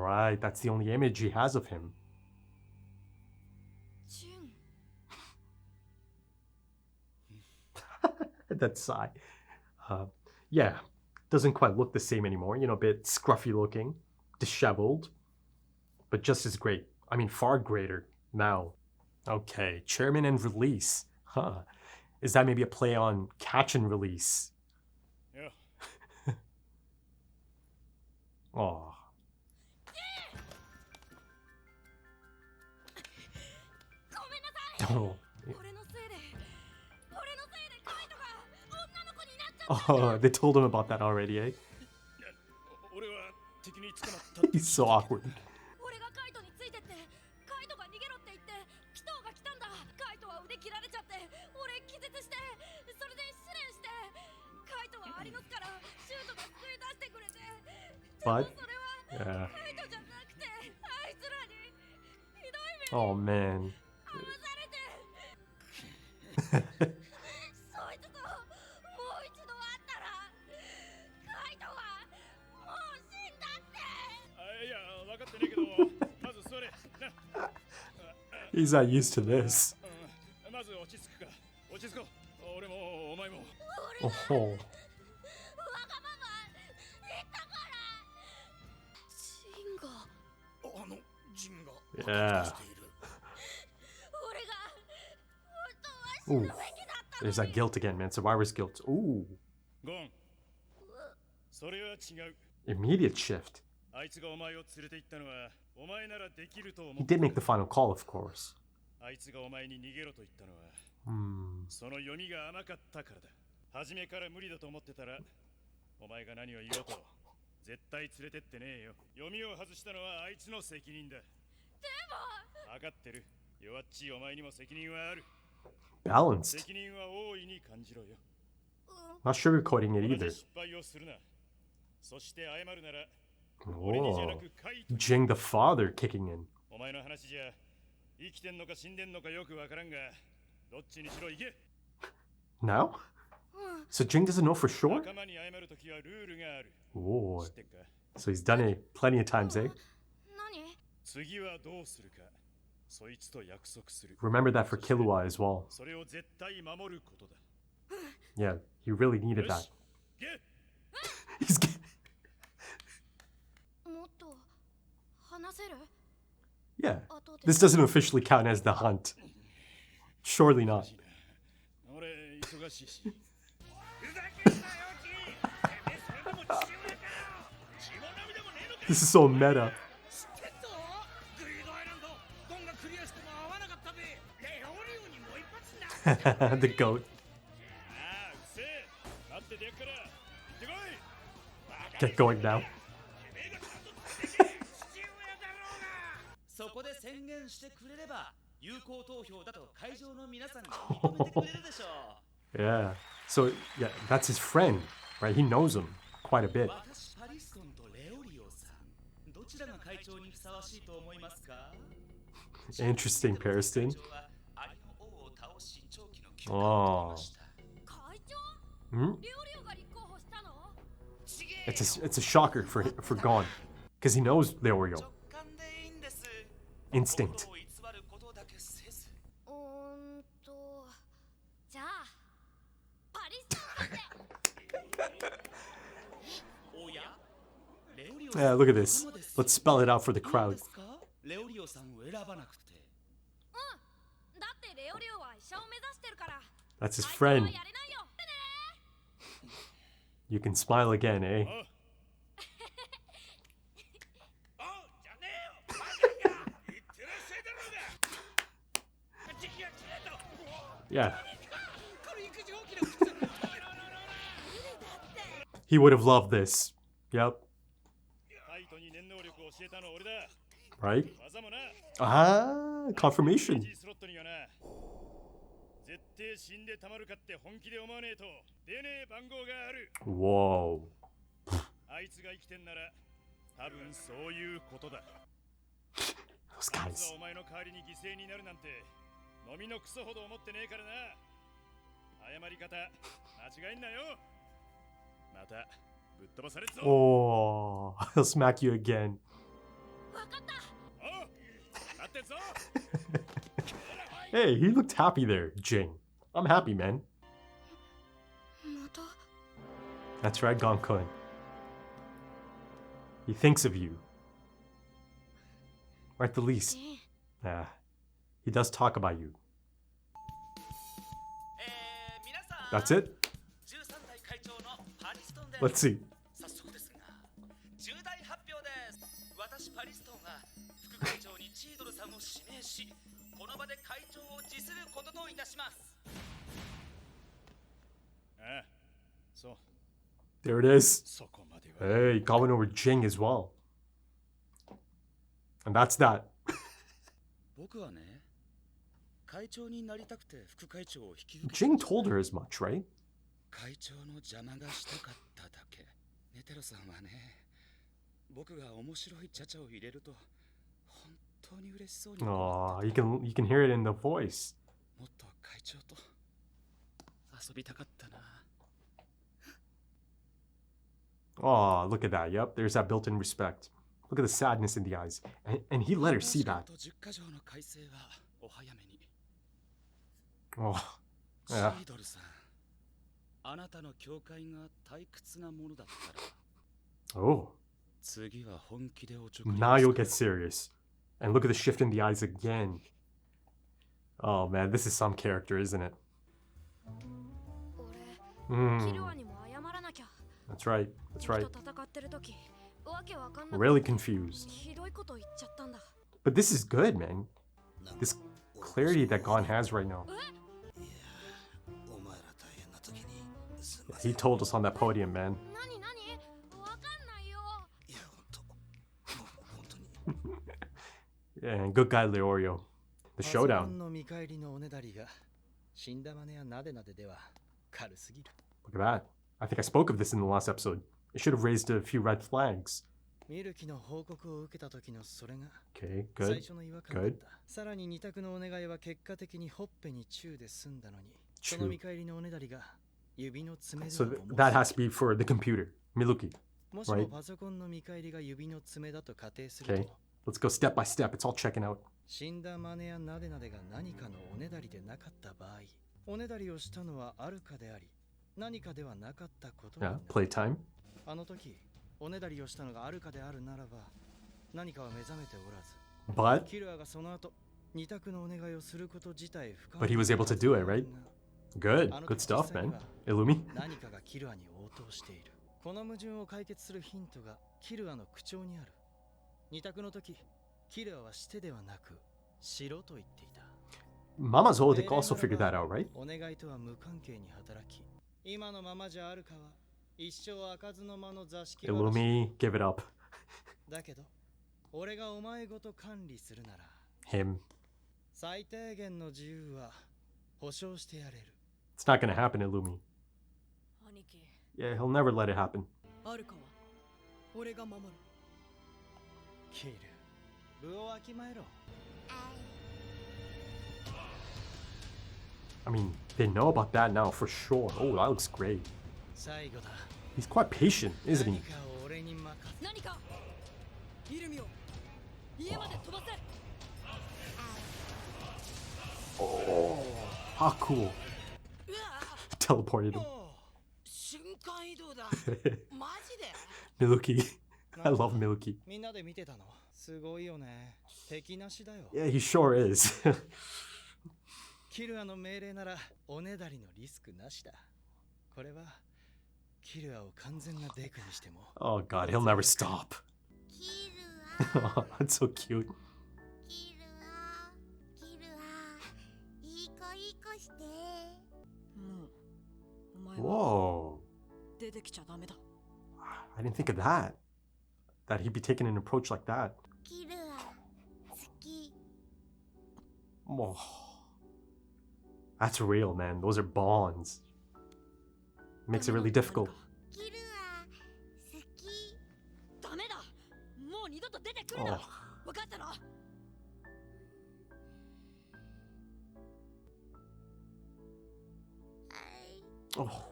right, that's the only image he has of him. That sigh. Yeah, doesn't quite look the same anymore. You know, a bit scruffy looking, disheveled, but just as great. I mean, far greater now. Okay, chairman and release. Huh. Is that maybe a play on catch and release? Yeah. Oh. Oh. Oh, they told him about that already, eh? He's so awkward. But, yeah. Oh, man. He's not used to this. Oh. Yeah. Ooh. There's that guilt again, man. Survivor's guilt. Ooh. Immediate shift. He did make the final call, of course. Balanced. Not sugarcoating it either. Whoa. Jing the father kicking in. Now? So Jing doesn't know for sure? Whoa. So he's done it plenty of times, eh? Remember that for Killua as well. Yeah, he really needed that. He's yeah, this doesn't officially count as the hunt. Surely not. This is so meta. The goat. Get going now. Yeah. So, yeah, that's his friend, right? He knows him quite a bit. Interesting, Periston. Oh. Hmm? It's a shocker for Gon, because he knows Leorio. Instinct. Yeah, look at this. Let's spell it out for the crowd. That's his friend. You can smile again, eh? Yeah. He would have loved this. Yep. Right? Ah, confirmation. Whoa. Those guys. Oh, he'll smack you again. Hey, he looked happy there, Jing. I'm happy, man. That's right, Gonkun. He thinks of you. Or at the least, he does talk about you. That's it? Let's see. There it is. Hey, got one over Jing as well. And that's that. Jing told her as much, right? Oh, you can hear it in the voice. Oh, look at that. Yep, there's that built-in respect. Look at the sadness in the eyes. And he let her see that. Oh, yeah. Oh. Now you'll get serious. And look at the shift in the eyes again. Oh man, this is some character, isn't it? That's right. That's right. Really confused. But this is good, man. This clarity that Gon has right now. He told us on that podium, man. Yeah, and good guy Leorio. The showdown. Look at that. I think I spoke of this in the last episode. It should have raised a few red flags. Okay, good. Good. True. So that has to be for the computer, Miluki, right? Okay, let's go step by step. It's all checking out. Yeah, playtime. But he was able to do it, right? Good. Good stuff, man. Illumi. Mama Zoldyck also figured that out, right? Illumi, give it up. Him. It's not gonna happen, Illumi. Yeah, he'll never let it happen. I mean, they know about that now for sure. Oh, that looks great. He's quite patient, isn't he? Oh, how cool. Teleported him. Miluki. I love Miluki. Yeah, he sure is. Oh god, he'll never stop. Oh, that's so cute. Whoa. I didn't think of that. That he'd be taking an approach like that. Oh. That's real, man. Those are bonds. Makes it really difficult. Oh. Oh.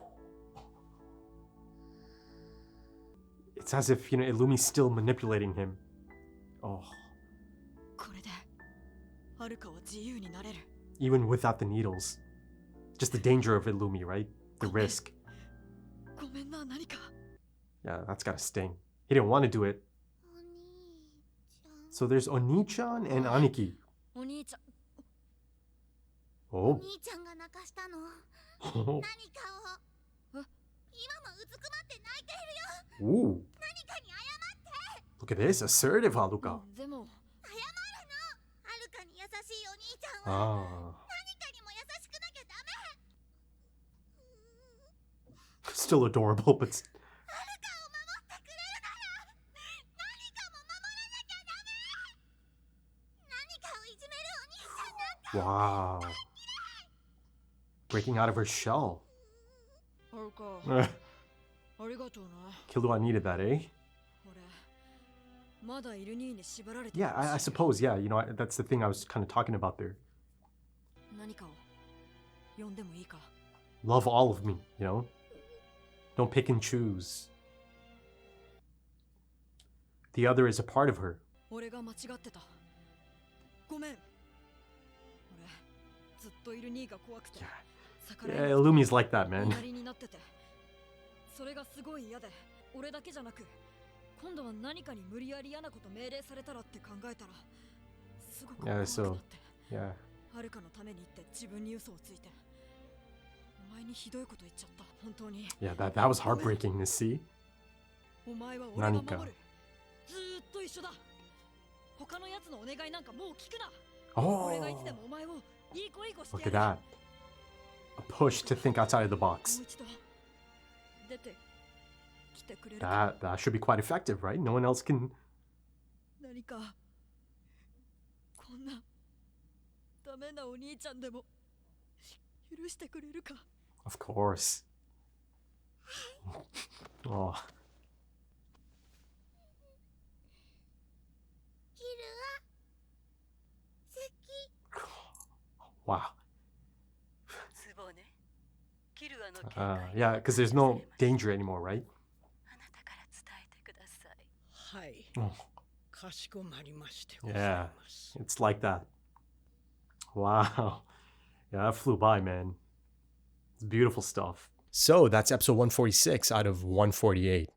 It's as if, Illumi's still manipulating him. Oh, Even without the needles. Just the danger of it, Lumi, right? The risk. Yeah, that's gotta sting. He didn't want to do it. So there's Oni-chan and Aniki. Oh. Ooh. Look at this, assertive Haruka. Ah. Still adorable, but... Wow. Breaking out of her shell. Killua needed that, eh? Yeah, I suppose, yeah. You know, that's the thing I was kind of talking about there. Love all of me, you know? Don't pick and choose. The other is a part of her. Yeah, Lumi's like that, man. Yeah, so, yeah. Yeah, that was heartbreaking to see. Nanika. Oh, look at that. A push to think outside of the box. That should be quite effective, right? No one else can... Of course. Oh. Wow. Yeah, because there's no danger anymore, right? Oh. Yeah, it's like that. Wow. Yeah, that flew by, man. It's beautiful stuff. So that's episode 146 out of 148.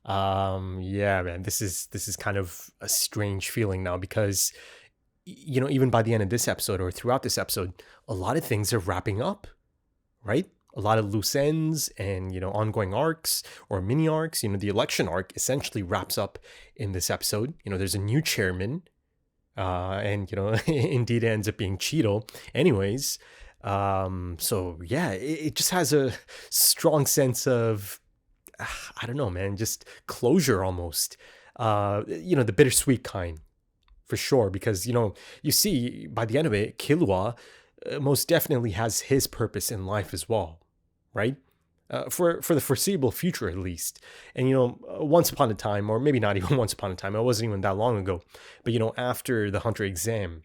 Yeah, man, this is kind of a strange feeling now because, you know, even by the end of this episode or throughout this episode, a lot of things are wrapping up, right? A lot of loose ends and, you know, ongoing arcs or mini arcs. You know, the election arc essentially wraps up in this episode. You know, there's a new chairman, and, you know, indeed it ends up being Cheeto. Anyways, so yeah, it just has a strong sense of, I don't know, man, just closure almost. You know, the bittersweet kind, for sure, because, you know, you see by the end of it, Killua most definitely has his purpose in life as well, right? For the foreseeable future, at least. And, you know, once upon a time, or maybe not even once upon a time, it wasn't even that long ago, but, you know, after the Hunter exam,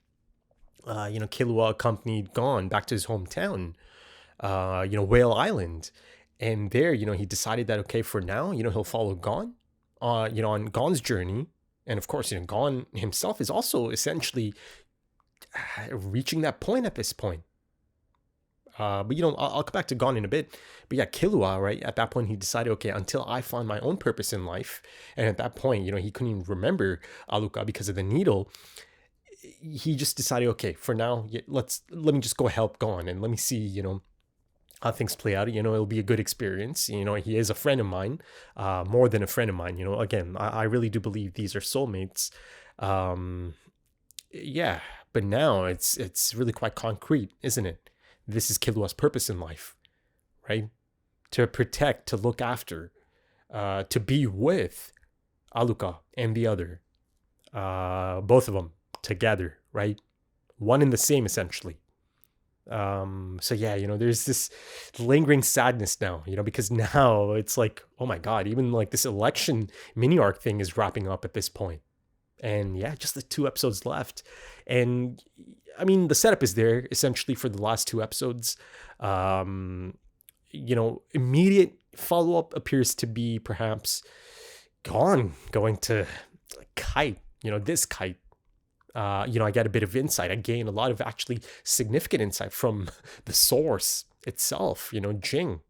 you know, Killua accompanied Gon back to his hometown, you know, Whale Island. And there, you know, he decided that, okay, for now, you know, he'll follow Gon, you know, on Gon's journey. And of course, you know, Gon himself is also essentially reaching that point at this point. But, you know, I'll come back to Gon in a bit. But yeah, Killua, right, at that point, he decided, okay, until I find my own purpose in life. And at that point, you know, he couldn't even remember Aluka because of the needle. He just decided, okay, for now, let me just go help Gon and let me see, you know, how things play out. You know, it'll be a good experience. You know, he is a friend of mine, more than a friend of mine. You know, again, I really do believe these are soulmates. Yeah, but now it's really quite concrete, isn't it? This is Killua's purpose in life, right? To protect, to look after, to be with Aluka and the other, both of them together, right? One and the same, essentially. So yeah, you know, there's this lingering sadness now, you know, because now it's like, oh my God, even like this election mini arc thing is wrapping up at this point. And yeah, just the 2 episodes left. And I mean, the setup is there essentially for the last 2 episodes. You know, immediate follow-up appears to be perhaps Gon going to Kite, you know, this Kite. I get a bit of insight. I gain a lot of actually significant insight from the source itself, Jing,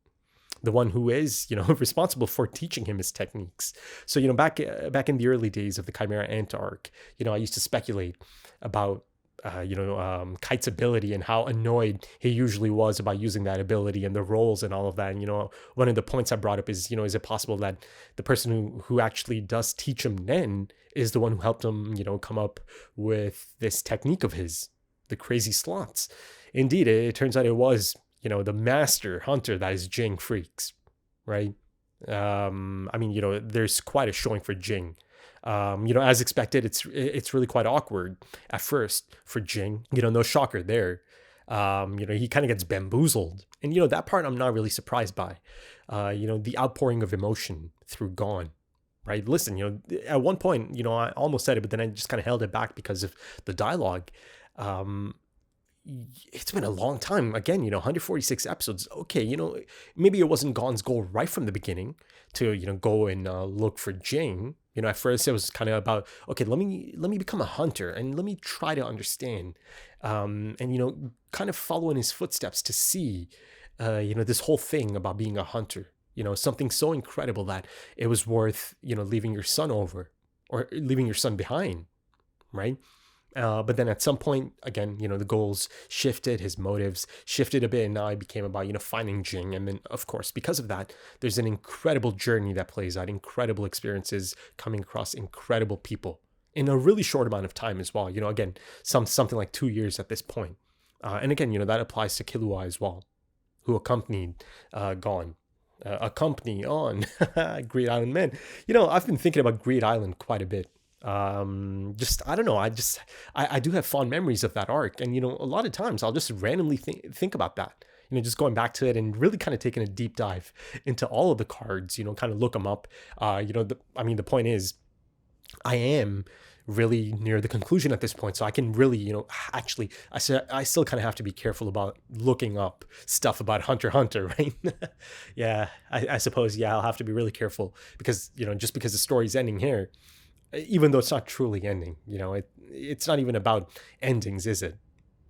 the one who is, responsible for teaching him his techniques. So, back in the early days of the Chimera Ant arc, I used to speculate about Kite's ability and how annoyed he usually was about using that ability and the roles and all of that. And, one of the points I brought up is, is it possible that the person who actually does teach him Nen is the one who helped him, come up with this technique of his, the crazy slots? Indeed, it turns out it was, the master hunter that is Jing Freaks, right? There's quite a showing for Jing. As expected, it's really quite awkward at first for Jing. No shocker there. He kind of gets bamboozled, and that part I'm not really surprised by. The outpouring of emotion through Gone, right? Listen, at one point, I almost said it, but then I just kind of held it back because of the dialogue. It's been a long time. Again, 146 episodes. Okay, maybe it wasn't Gon's goal right from the beginning to, go and look for Jing. At first it was kind of about, okay, let me become a hunter and let me try to understand, and kind of follow in his footsteps to see, this whole thing about being a hunter. Something so incredible that it was worth, leaving your son over or leaving your son behind, right? But then at some point, again, the goals shifted, his motives shifted a bit, and now it became about, finding Jing. And then, of course, because of that, there's an incredible journey that plays out, incredible experiences, coming across incredible people in a really short amount of time as well. Again, something like 2 years at this point. And again, that applies to Killua as well, who accompanied Gon. Accompany on Great Island Men. I've been thinking about Great Island quite a bit. I don't know. I do have fond memories of that arc, and a lot of times I'll just randomly think about that. Just going back to it and really kind of taking a deep dive into all of the cards. Kind of look them up. The point is, I am really near the conclusion at this point, so I can really, actually, I still kind of have to be careful about looking up stuff about Hunter x Hunter, right? Yeah, I suppose. Yeah, I'll have to be really careful because just because the story's ending here, even though it's not truly ending, it's not even about endings, is it?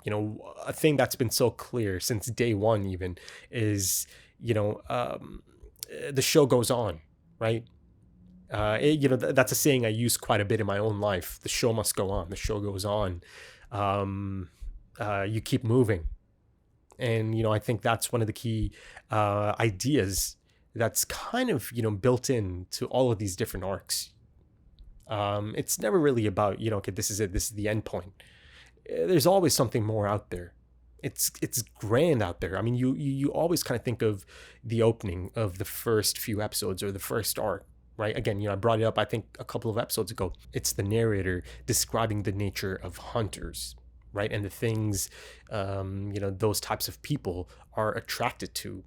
A thing that's been so clear since day one even is, the show goes on, right? That's a saying I use quite a bit in my own life. The show must go on. The show goes on. You keep moving. And, I think that's one of the key ideas that's kind of, built into all of these different arcs. It's never really about, okay, this is it. This is the end point. There's always something more out there. It's grand out there. You always kind of think of the opening of the first few episodes or the first arc, right? Again, I brought it up, I think, a couple of episodes ago. It's the narrator describing the nature of hunters, right? And the things, those types of people are attracted to,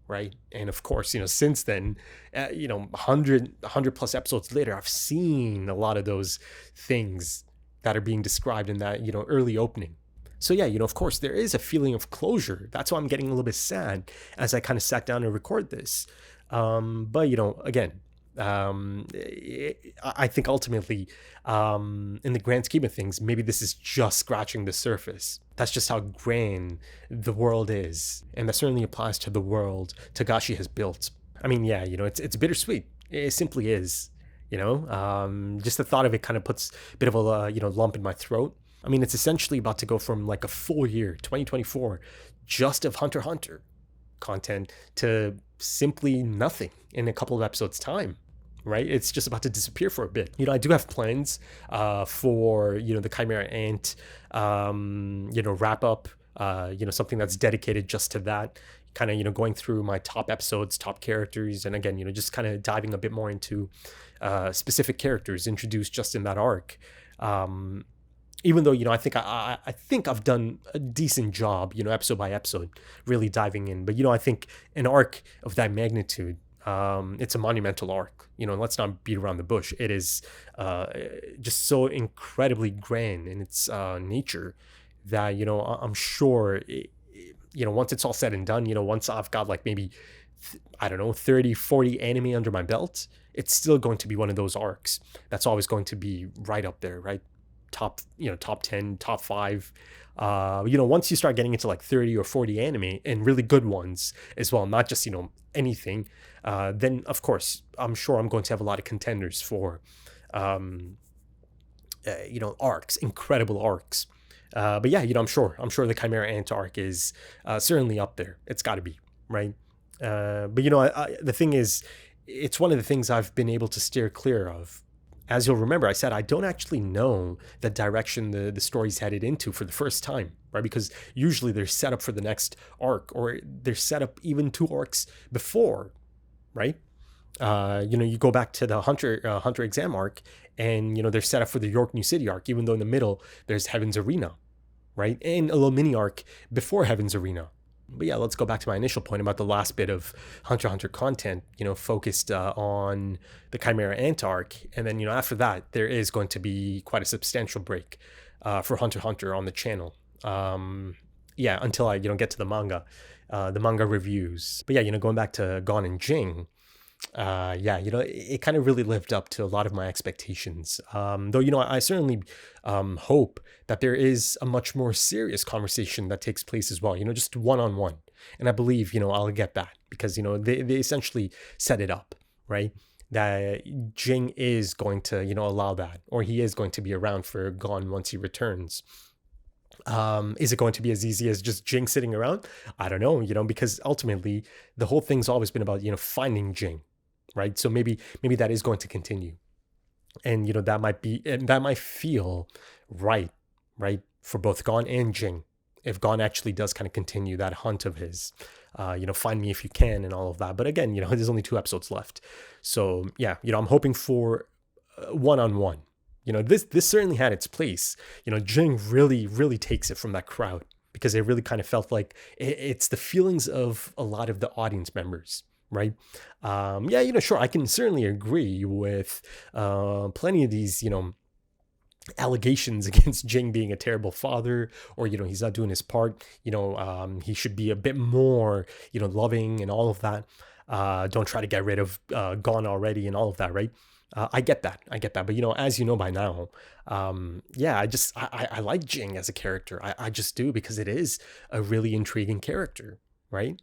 right? And of course, since then, 100 plus episodes later, I've seen a lot of those things that are being described in that, early opening. So yeah, of course, there is a feeling of closure. That's why I'm getting a little bit sad as I kind of sat down and record this. But, again, I think ultimately, in the grand scheme of things, maybe this is just scratching the surface. That's just how grand the world is. And that certainly applies to the world Togashi has built. Yeah, it's bittersweet. It simply is, just the thought of it kind of puts a bit of a, lump in my throat. It's essentially about to go from like a full year, 2024, just of Hunter x Hunter content to simply nothing in a couple of episodes' time. Right? It's just about to disappear for a bit. I do have plans for, the Chimera Ant, wrap up, something that's dedicated just to that. Kind of, going through my top episodes, top characters. And again, just kind of diving a bit more into specific characters introduced just in that arc. Even though, I think I've done a decent job, episode by episode, really diving in. But, I think an arc of that magnitude, it's a monumental arc. Let's not beat around the bush. It is just so incredibly grand in its nature that, I'm sure, once it's all said and done, once I've got like maybe, 30, 40 anime under my belt, it's still going to be one of those arcs that's always going to be right up there, right? top 10, top 5. Once you start getting into like 30 or 40 anime and really good ones as well, not just, anything, then of course, I'm sure I'm going to have a lot of contenders for, arcs, incredible arcs. But yeah, I'm sure the Chimera Ant arc is certainly up there. It's got to be, right? But the thing is, it's one of the things I've been able to steer clear of. As you'll remember, I said I don't actually know the direction the story's headed into for the first time, right? Because usually they're set up for the next arc, or they're set up even 2 arcs before, right? You go back to the Hunter exam arc, and they're set up for the York New City arc, even though in the middle there's Heaven's Arena, right? And a little mini arc before Heaven's Arena. But yeah, let's go back to my initial point about the last bit of Hunter x Hunter content, focused on the Chimera Ant arc. And then, after that, there is going to be quite a substantial break for Hunter x Hunter on the channel. Until I, get to the manga reviews. But yeah, going back to Gon and Jing, it kind of really lived up to a lot of my expectations. Though, I certainly hope that there is a much more serious conversation that takes place as well, just one-on-one. And I believe, I'll get that because, they essentially set it up, right? That Jing is going to, allow that, or he is going to be around for Gon once he returns. Is it going to be as easy as just Jing sitting around? I don't know, because ultimately the whole thing's always been about, finding Jing. Right. So maybe that is going to continue. And, that might feel right for both Gon and Jing. If Gon actually does kind of continue that hunt of his, find me if you can and all of that. But again, there's only 2 episodes left. So yeah, I'm hoping for one-on-one. This certainly had its place. Jing really, really takes it from that crowd because it really kind of felt like it's the feelings of a lot of the audience members. Right. Sure. I can certainly agree with plenty of these, allegations against Jing being a terrible father, or, he's not doing his part. He should be a bit more, loving and all of that. Don't try to get rid of Gon already and all of that. Right. I get that. But, as you know by now, I like Jing as a character. I just do, because it is a really intriguing character. Right.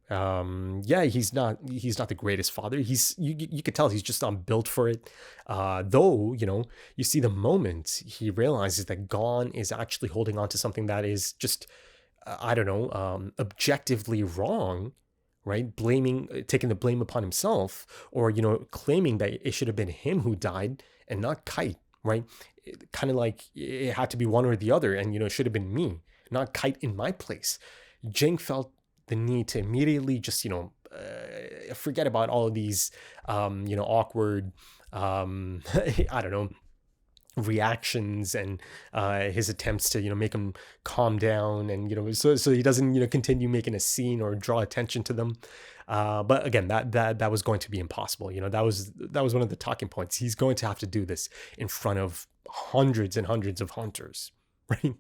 He's not the greatest father. You could tell he's just not built for it. Though, you see the moment he realizes that Gon is actually holding on to something that is just, objectively wrong, right? Taking the blame upon himself, or, claiming that it should have been him who died and not Kite, right? Kind of like it had to be one or the other, and, it should have been me, not Kite in my place. Jing felt the need to immediately just, forget about all of these, awkward, reactions and his attempts to, make him calm down and, so he doesn't, continue making a scene or draw attention to them. But again, that was going to be impossible. That was one of the talking points. He's going to have to do this in front of hundreds and hundreds of hunters. Right.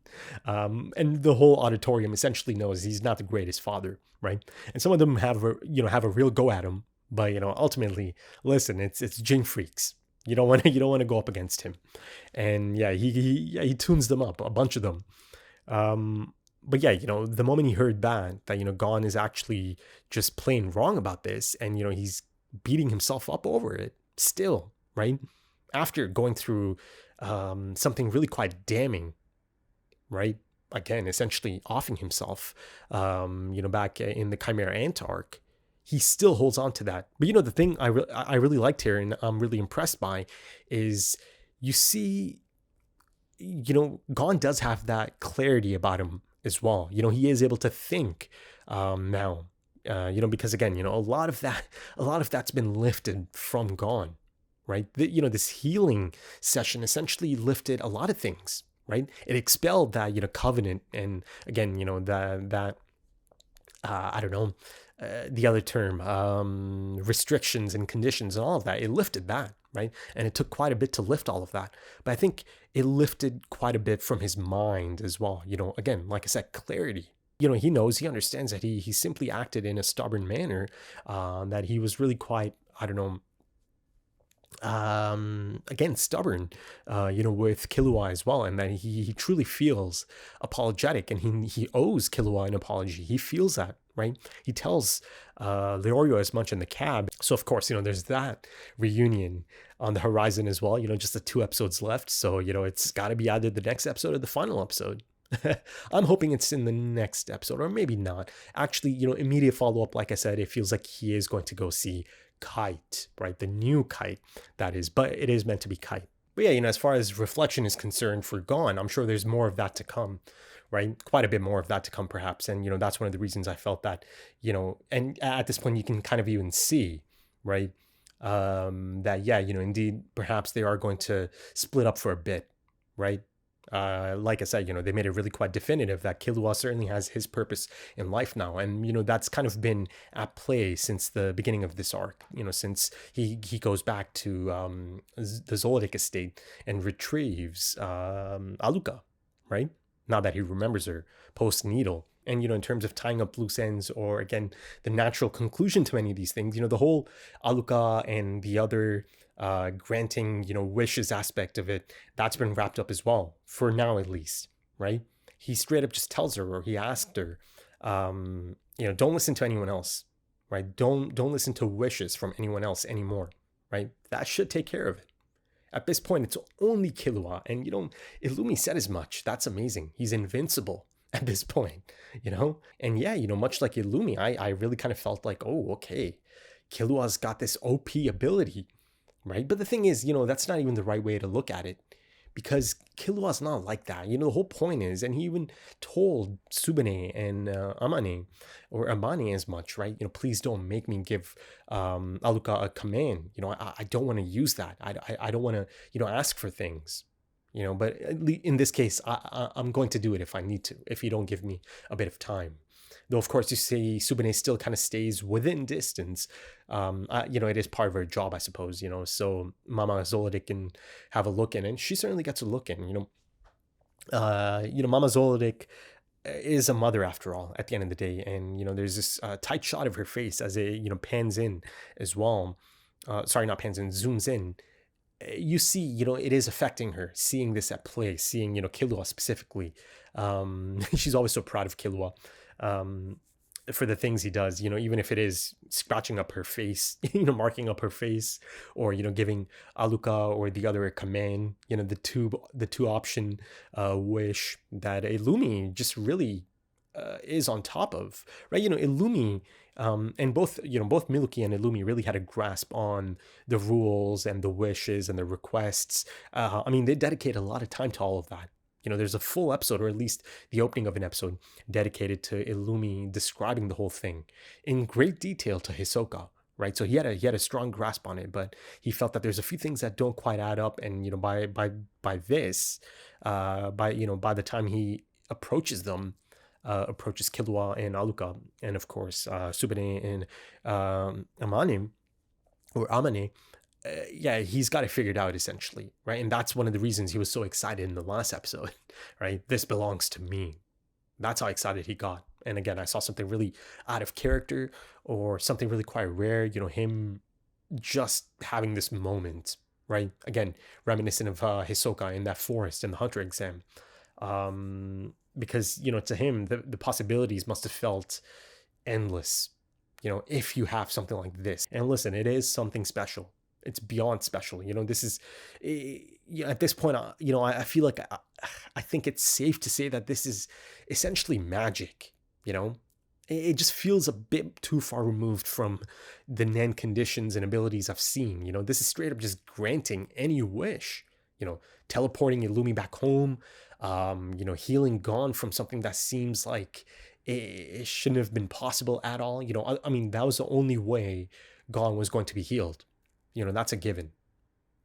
And the whole auditorium essentially knows he's not the greatest father. Right. And some of them have a real go at him. But, ultimately, listen, it's Jing freaks. You don't want to go up against him. And yeah, he tunes them up, a bunch of them. But yeah, the moment he heard that Gon is actually just plain wrong about this, and, he's beating himself up over it still. Right. After going through something really quite damning. Right. Again, essentially offing himself, back in the Chimera Ant arc, he still holds on to that. But, the thing I really liked here and I'm really impressed by is you see, Gon does have that clarity about him as well. He is able to think now, because again, a lot of that's been lifted from Gon, right? This healing session essentially lifted a lot of things. Right, it expelled that covenant, and again that the other term, restrictions and conditions and all of that. It lifted that, right, and it took quite a bit to lift all of that. But I think it lifted quite a bit from his mind as well. Again, like I said, clarity. He understands that he simply acted in a stubborn manner, that he was really quite again, stubborn, with Killua as well, and that he truly feels apologetic, and he owes Killua an apology. He feels that, right? He tells Leorio as much in the cab. So of course, there's that reunion on the horizon as well. Just the 2 episodes left, so it's got to be either the next episode or the final episode. I'm hoping it's in the next episode, or maybe not. Actually, immediate follow-up, like I said, it feels like he is going to go see Kite, right? The new Kite, that is, but it is meant to be Kite. But yeah, as far as reflection is concerned for Gon, I'm sure there's more of that to come, right? Quite a bit more of that to come, perhaps. And, that's one of the reasons I felt that, and at this point, you can kind of even see, right? That, yeah, indeed, perhaps they are going to split up for a bit, right? Like I said, they made it really quite definitive that Killua certainly has his purpose in life now. And, that's kind of been at play since the beginning of this arc, since he goes back to the Zoldyck estate and retrieves Aluka, right? Now that he remembers her post-Needle. And, in terms of tying up loose ends, or again, the natural conclusion to many of these things, the whole Aluka and the other granting, wishes aspect of it, that's been wrapped up as well, for now at least, right? He straight up just tells her, or he asked her, don't listen to anyone else, right? Don't listen to wishes from anyone else anymore, right? That should take care of it. At this point, it's only Killua, and Illumi said as much. That's amazing. He's invincible at this point, And yeah, much like Illumi, I really kind of felt like, oh, okay, Killua's got this OP ability, right? But the thing is, that's not even the right way to look at it, because Killua's not like that. The whole point is, and he even told Subane and Amane as much, right? Please don't make me give Aluka a command. I don't want to use that. I don't want to, ask for things. But in this case, I'm going to do it if I need to, if you don't give me a bit of time. Though, of course, you see Subane still kind of stays within distance. It is part of her job, I suppose, so Mama Zoldyck can have a look in, and she certainly gets a look in, Mama Zoldyck is a mother after all, at the end of the day. And, there's this tight shot of her face as it, pans in as well. Sorry, not pans in, zooms in. You see, it is affecting her, seeing this at play, seeing, Killua specifically. She's always so proud of Killua for the things he does, even if it is scratching up her face, marking up her face, or, giving Aluka or the other a command, the two option wish that Illumi just really is on top of, right? Illumi, and both Miluki and Illumi really had a grasp on the rules and the wishes and the requests. They dedicate a lot of time to all of that. There's a full episode, or at least the opening of an episode, dedicated to Illumi describing the whole thing in great detail to Hisoka, right? So he had a strong grasp on it, but he felt that there's a few things that don't quite add up, and by the time he approaches them, approaches Killua and Aluka, and of course Subane and Amane, he's got it figured out essentially, right? And that's one of the reasons he was so excited in the last episode, right? This belongs to me. That's how excited he got. And again, I saw something really out of character, or something really quite rare, him just having this moment, right? Again, reminiscent of Hisoka in that forest in the Hunter exam. Because, to him, the possibilities must have felt endless, if you have something like this. And listen, it is something special. It's beyond special. This is, at this point, I feel like I think it's safe to say that this is essentially magic, It just feels a bit too far removed from the Nen conditions and abilities I've seen. This is straight up just granting any wish, teleporting Illumi back home, healing Gon from something that seems like it shouldn't have been possible at all. That was the only way Gon was going to be healed. That's a given,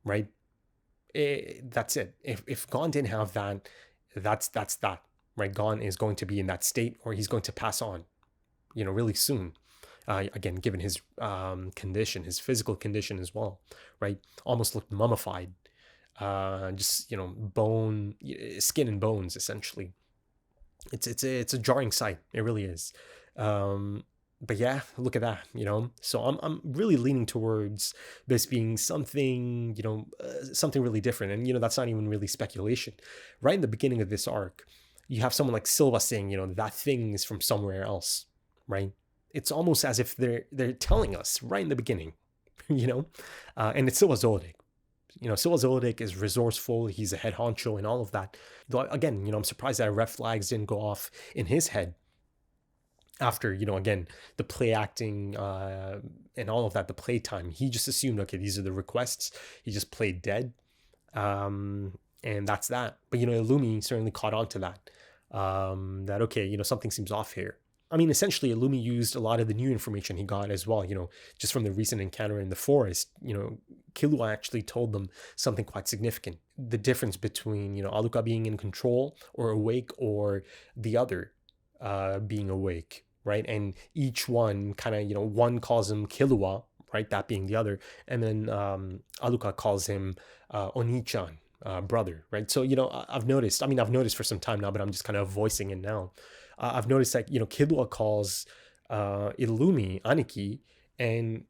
right? That's it. If Gon didn't have that, that's that, right? Gon is going to be in that state, or he's going to pass on, really soon. Again, given his condition, his physical condition as well, right? Almost looked mummified. Just bone, skin and bones, essentially. It's a jarring sight. It really is. but yeah, look at that, you know. So I'm really leaning towards this being something, something really different. And that's not even really speculation. Right in the beginning of this arc, you have someone like Silva saying, that thing is from somewhere else, right? It's almost as if they're telling us right in the beginning, and it's Silva Zoldyck. Silva Zoldyck is resourceful. He's a head honcho and all of that. Though again, I'm surprised that red flags didn't go off in his head after, again, the play acting and all of that, the play time. He just assumed, okay, these are the requests. He just played dead. And that's that. But, Illumi certainly caught on to that. That, okay, something seems off here. I mean, essentially, Illumi used a lot of the new information he got as well, just from the recent encounter in the forest. Killua actually told them something quite significant. The difference between, Aluka being in control or awake, or the other being awake, right? And each one kind of, one calls him Killua, right? That being the other. And then Aluka calls him Oni-chan, brother, right? So, I've noticed for some time now, but I'm just kind of voicing it now. I've noticed that, Killua calls Illumi Aniki, and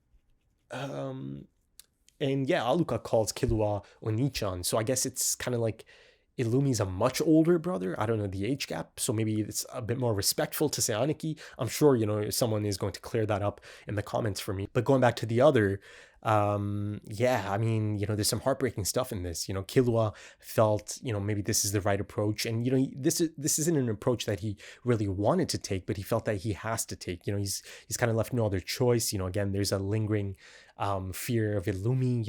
yeah, Aluka calls Killua Oni-chan. So I guess it's kind of like Illumi's a much older brother. I don't know the age gap, so maybe it's a bit more respectful to say Aniki. I'm sure, someone is going to clear that up in the comments for me. But going back to the other, yeah, I mean, there's some heartbreaking stuff in this. Killua felt, maybe this is the right approach, and this isn't an approach that he really wanted to take, but he felt that he has to take. He's kind of left no other choice. Again, there's a lingering fear of Illumi.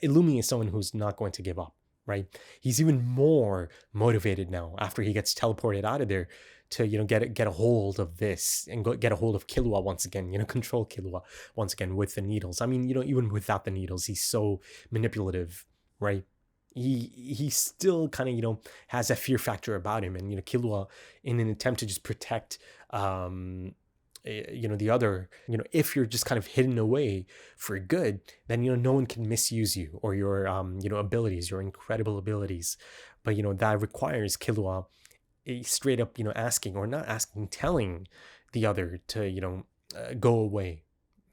Illumi is someone who's not going to give up, right? He's even more motivated now after he gets teleported out of there to get a hold of this and get a hold of Killua once again, control Killua once again with the needles. I mean, even without the needles, he's so manipulative, right? He still kind of has a fear factor about him, and Killua, in an attempt to just protect the other, if you're just kind of hidden away for good, then no one can misuse you or your abilities, your incredible abilities. But that requires Killua straight up asking, or not asking, telling the other to go away,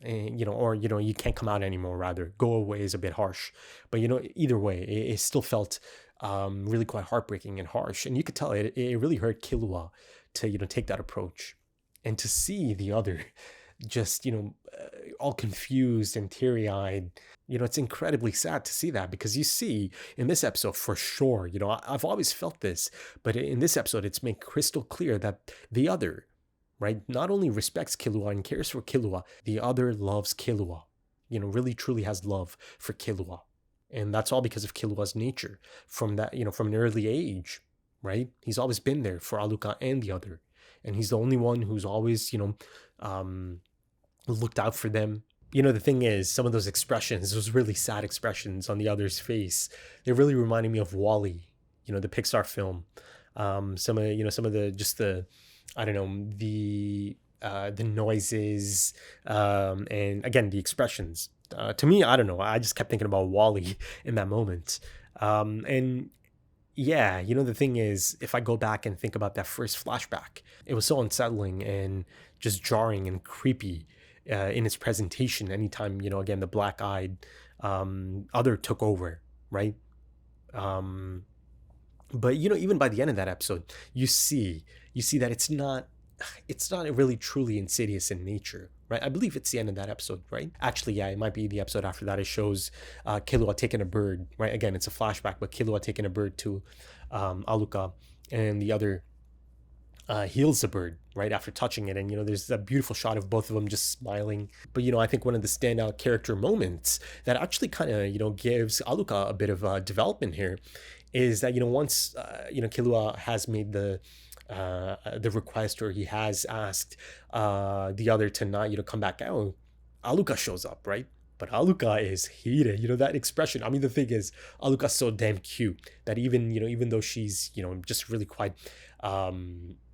and or you can't come out anymore. Rather, go away is a bit harsh, but either way, it still felt really quite heartbreaking and harsh, and you could tell it really hurt Killua to take that approach. And to see the other just, all confused and teary-eyed, it's incredibly sad to see that, because you see in this episode for sure, I've always felt this, but in this episode, it's made crystal clear that the other, right, not only respects Killua and cares for Killua, the other loves Killua, really truly has love for Killua. And that's all because of Killua's nature from that, from an early age, right? He's always been there for Aluka and the other. And he's the only one who's always, looked out for them. The thing is, some of those expressions, those really sad expressions on the other's face, they really reminded me of WALL-E, the Pixar film. Some of the I don't know, the noises, and again, the expressions. To me, I don't know, I just kept thinking about WALL-E in that moment. And yeah, the thing is, if I go back and think about that first flashback, it was so unsettling and just jarring and creepy in its presentation anytime, again, the black-eyed other took over, right? But, even by the end of that episode, you see that it's not really truly insidious in nature, right? I believe it's the end of that episode, right? Actually, yeah, it might be the episode after that. It shows Killua taking a bird, right? Again, it's a flashback, but Killua taking a bird to Aluka, and the other heals the bird right after touching it. And, there's a beautiful shot of both of them just smiling. But, I think one of the standout character moments that actually kind of, gives Aluka a bit of development here is that, once, Killua has made the request, or he has asked the other to not come back out, Aluka shows up, right? But Aluka is heated, that expression. I mean, the thing is, Aluka's so damn cute that even though she's just really quite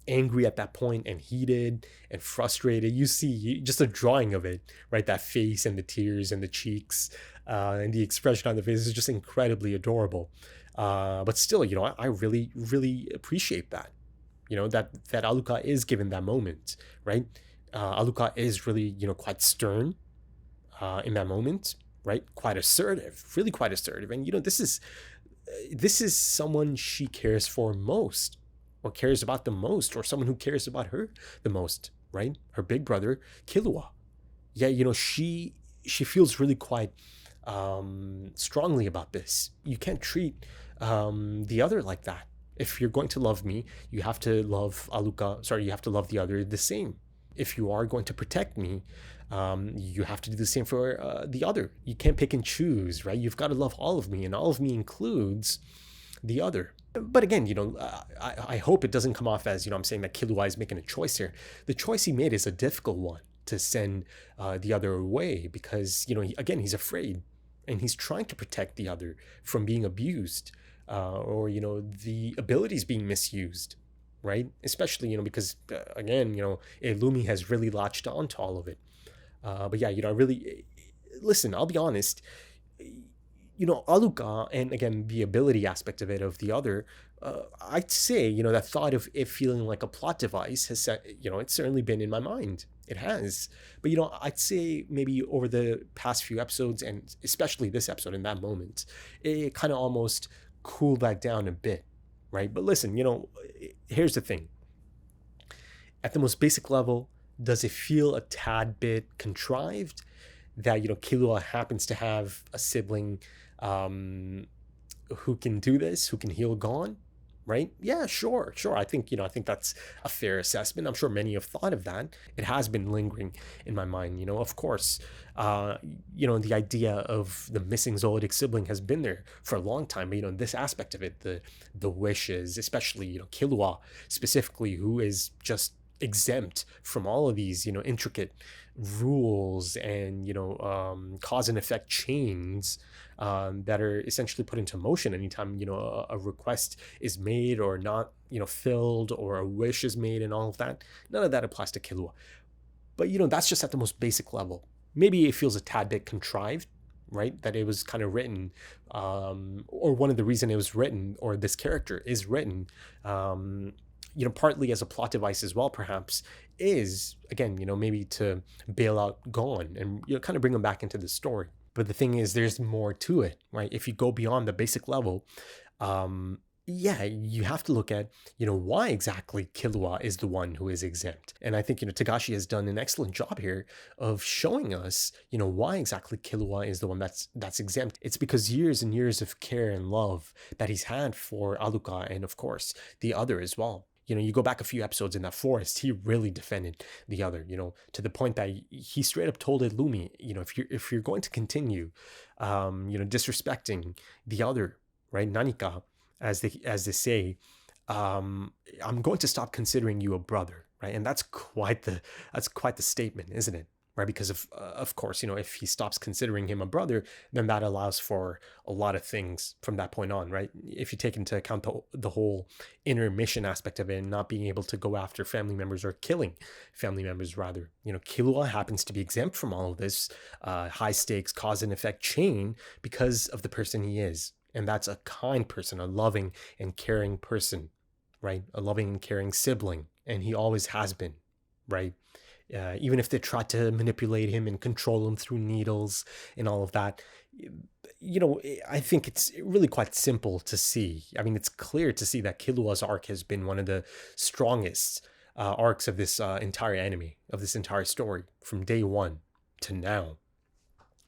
angry at that point and heated and frustrated, you see just a drawing of it, right? That face and the tears and the cheeks and the expression on the face is just incredibly adorable. But still, I really appreciate that. That Aluka is given that moment, right? Aluka is really, quite stern in that moment, right? Quite assertive, really quite assertive. And, this is someone she cares for most, or cares about the most, or someone who cares about her the most, right? Her big brother, Killua. Yeah, she feels really quite strongly about this. You can't treat the other like that. If you're going to love me, you have to love Aluka. Sorry, you have to love the other the same. If you are going to protect me, you have to do the same for the other. You can't pick and choose, right? You've got to love all of me, and all of me includes the other. But again, I hope it doesn't come off as, I'm saying that Killua is making a choice here. The choice he made is a difficult one, to send the other away, because, he's afraid, and he's trying to protect the other from being abused, or, the abilities being misused, right? Especially, because, again, Illumi has really latched on to all of it. But yeah, I really, listen, I'll be honest, Aluka, and again, the ability aspect of it, of the other, I'd say, that thought of it feeling like a plot device has, it's certainly been in my mind. It has. But, I'd say maybe over the past few episodes, and especially this episode in that moment, it kind of almost cooled that down a bit, right? But listen, here's the thing. At the most basic level, does it feel a tad bit contrived that, Killua happens to have a sibling who can do this, who can heal Gon, right? Yeah, sure. I think that's a fair assessment. I'm sure many have thought of that. It has been lingering in my mind, of course. The idea of the missing Zoldyck sibling has been there for a long time. But, this aspect of it, the wishes, especially, Killua specifically, who is just exempt from all of these, intricate rules and, cause and effect chains that are essentially put into motion anytime, a request is made or not, filled, or a wish is made, and all of that. None of that applies to Killua. But, that's just at the most basic level. Maybe it feels a tad bit contrived, right? That it was kind of written, or one of the reasons it was written, or this character is written, partly as a plot device as well, perhaps, is, again, maybe to bail out Gon and, kind of bring him back into the story. But the thing is, there's more to it, right? If you go beyond the basic level, you have to look at, why exactly Killua is the one who is exempt. And I think, Togashi has done an excellent job here of showing us, why exactly Killua is the one that's exempt. It's because years and years of care and love that he's had for Aluka, and of course, the other as well. You go back a few episodes in that forest, he really defended the other, to the point that he straight up told Illumi, if you're going to continue, disrespecting the other, right, Nanika, as they say, I'm going to stop considering you a brother, right? And that's quite the statement, isn't it? Right? Because of course, if he stops considering him a brother, then that allows for a lot of things from that point on, right? If you take into account the whole intermission aspect of it, and not being able to go after family members, or killing family members rather, Killua happens to be exempt from all of this high stakes cause and effect chain because of the person he is. And that's a kind person, a loving and caring person, right? A loving and caring sibling. And he always has been, right? Even if they try to manipulate him and control him through needles and all of that, I think it's really quite simple to see. I mean, it's clear to see that Killua's arc has been one of the strongest arcs of this entire anime, of this entire story, from day one to now.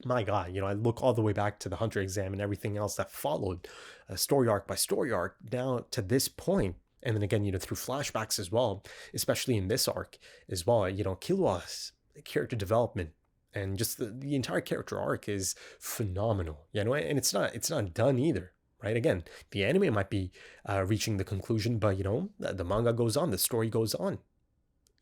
My God, I look all the way back to the Hunter exam and everything else that followed, story arc by story arc, now to this point. And then again, through flashbacks as well, especially in this arc as well, Killua's character development and just the entire character arc is phenomenal, and it's not done either, right? Again, the anime might be reaching the conclusion, but, the manga goes on, the story goes on.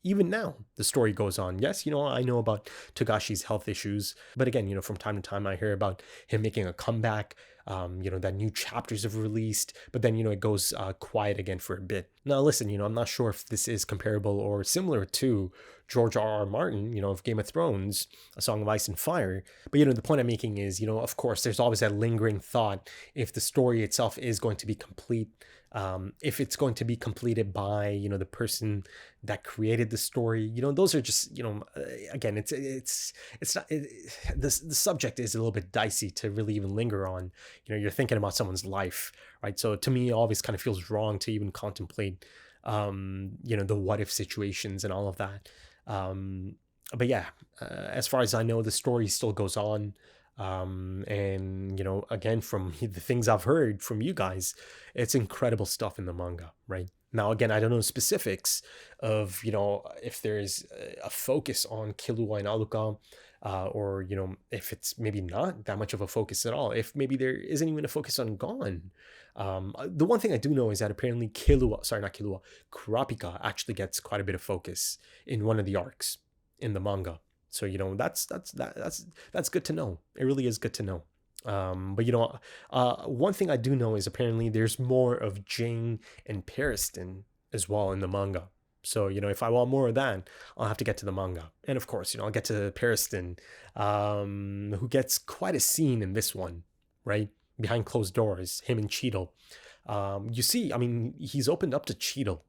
Even now, the story goes on. Yes, I know about Togashi's health issues, but again, from time to time, I hear about him making a comeback, that new chapters have released, but then, it goes quiet again for a bit. Now, listen, I'm not sure if this is comparable or similar to George R.R. Martin, of Game of Thrones, A Song of Ice and Fire. But, the point I'm making is, of course, there's always that lingering thought if the story itself is going to be complete, if it's going to be completed by, you know, the person that created the story. You know, those are just, you know, again, it's not, the subject is a little bit dicey to really even linger on. You know, you're thinking about someone's life, right? So to me, it always kind of feels wrong to even contemplate, you know, the what if situations and all of that. But yeah, as far as I know, the story still goes on. And you know, again, from the things I've heard from you guys, it's incredible stuff in the manga, right? Now, again, I don't know specifics of, you know, if there's a focus on Killua and Aluka, or, you know, if it's maybe not that much of a focus at all, if maybe there isn't even a focus on Gon. The one thing I do know is that apparently Kurapika actually gets quite a bit of focus in one of the arcs in the manga. So, you know, that's good to know. It really is good to know. But you know, one thing I do know is apparently there's more of Jing and Periston as well in the manga. So, you know, if I want more of that, I'll have to get to the manga. And of course, you know, I'll get to Periston, who gets quite a scene in this one, right? Behind closed doors, him and Cheadle. You see, I mean, he's opened up to Cheadle.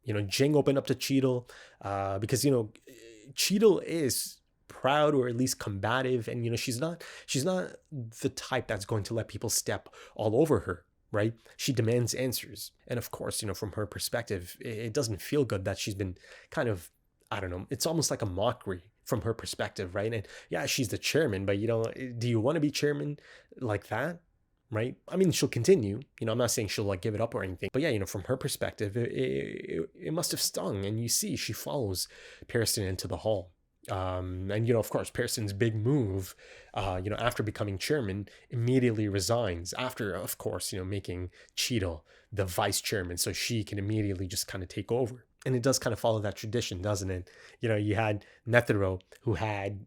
You know, Jing opened up to Cheadle, because, you know, Cheadle is proud, or at least combative, and you know, she's not the type that's going to let people step all over her, right? She demands answers. And of course, you know, from her perspective, it doesn't feel good that she's been kind of, I don't know, it's almost like a mockery from her perspective, right? And yeah, she's the chairman, but you know, do you want to be chairman like that? Right? I mean, she'll continue. You know, I'm not saying she'll like give it up or anything, but yeah, you know, from her perspective, it must have stung. And you see, she follows Periston into the hall. And you know, of course, Pearson's big move, you know, after becoming chairman, immediately resigns. After, of course, you know, making Cheadle the vice chairman, so she can immediately just kind of take over. And it does kind of follow that tradition, doesn't it? You know, you had Nethero, who had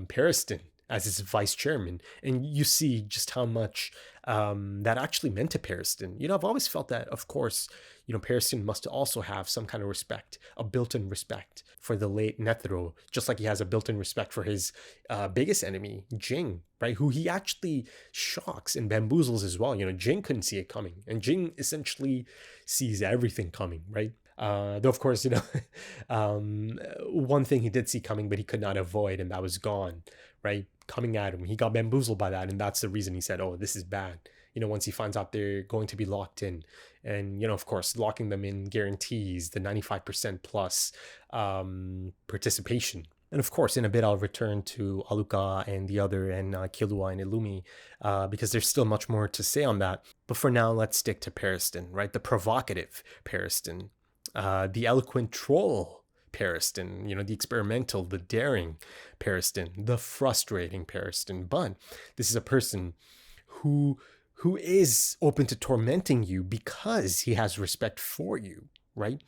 Periston as his vice chairman, and you see just how much that actually meant to Periston. You know, I've always felt that, of course, you know, Periston must also have some kind of respect, a built-in respect for the late Nethero, just like he has a built-in respect for his biggest enemy, Jing, right? Who he actually shocks and bamboozles as well. You know, Jing couldn't see it coming, and Jing essentially sees everything coming, right? Though, of course, you know, one thing he did see coming, but he could not avoid, and that was Gon, right? Coming at him. He got bamboozled by that, and that's the reason he said, oh, this is bad. You know, once he finds out they're going to be locked in. And, you know, of course, locking them in guarantees the 95% plus participation. And of course, in a bit, I'll return to Aluka and the other, and Killua and Illumi, because there's still much more to say on that. But for now, let's stick to Periston, right? The provocative Periston. The eloquent troll Periston, you know, the experimental, the daring Periston, the frustrating Periston. But this is a person who is open to tormenting you because he has respect for you, right?